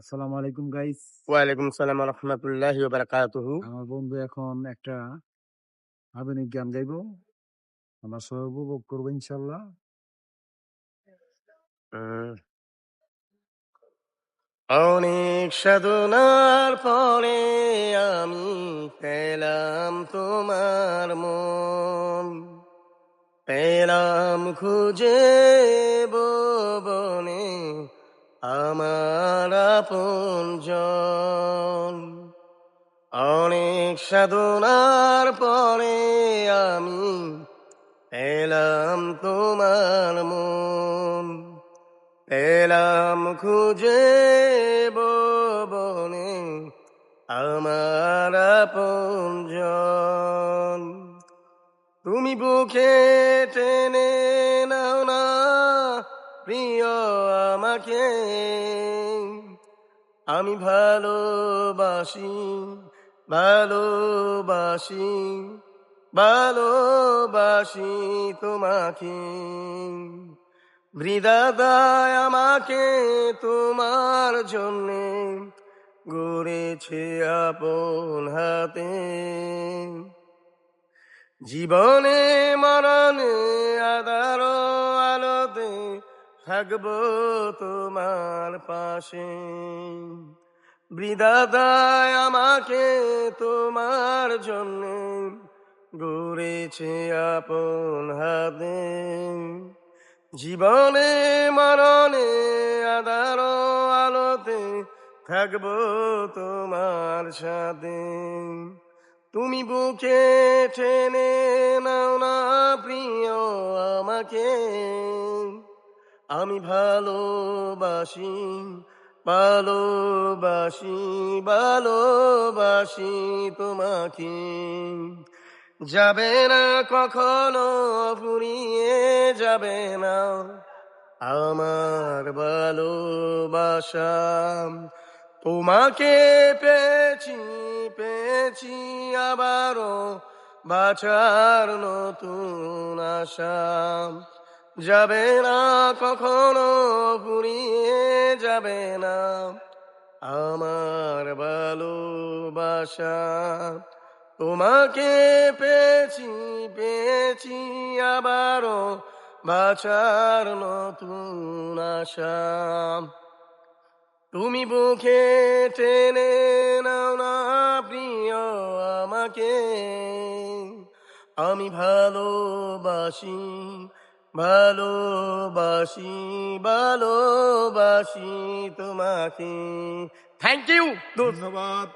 আসসালামু আলাইকুম গাইস। ওয়ালাইকুম সালাম ওয়া রাহমাতুল্লাহি ওয়া বারাকাতুহু। আমার বন্ধু এখন একটা আধুনিক গান গাইবো, আমরা সবাই উপভোগ করবো ইনশাল্লাহ। অনেক সাধনার পরে আমি পেলাম তোমার মন, পেলাম খুঁজে ভুবনে আমার আপনজন। অনেক সাধনার পরে আমি পেলাম তোমার মন, পেলাম খুঁজে ভুবনে আমার আপনজন। তুমি বুকে টেনে নাও না প্রিয় আমাকে, আমি ভালোবাসি, ভালোবাসি, ভালোবাসি তোমাকে। হৃদয় আমাকে তোমার জন্যে গড়েছে আপন হাতে। জীবনে মরণে আধার আলোতে থাকবো তোমার পাশে। হৃদয় আমাকে তোমার জন্যে গড়েছে আপন হাতে। জীবনে মরণে আধার আলোতে থাকবো তোমার সাথে। তুমি বুকে টেনে নাও না প্রিয় আমাকে, আমি ভালোবাসি, ভালোবাসি, ভালোবাসি তোমাকে। যাবে না কখনো ফুরিয়ে যাবে না আমার ভালোবাসা। তোমাকে পেয়েছি, পেয়েছি আবারও বাঁচার নতুন আশা। যাবে না কখনো ফুরিয়ে যাবে না আমার ভালোবাসা। তোমাকে পেয়েছি, পেয়েছি আবারও বাঁচার নতুন আশা। তুমি বুকে টেনে নাও না প্রিয় আমাকে, আমি ভালোবাসি, ভালোবাসি, ভালোবাসি তোমাকে। Thank you. ধন্যবাদ।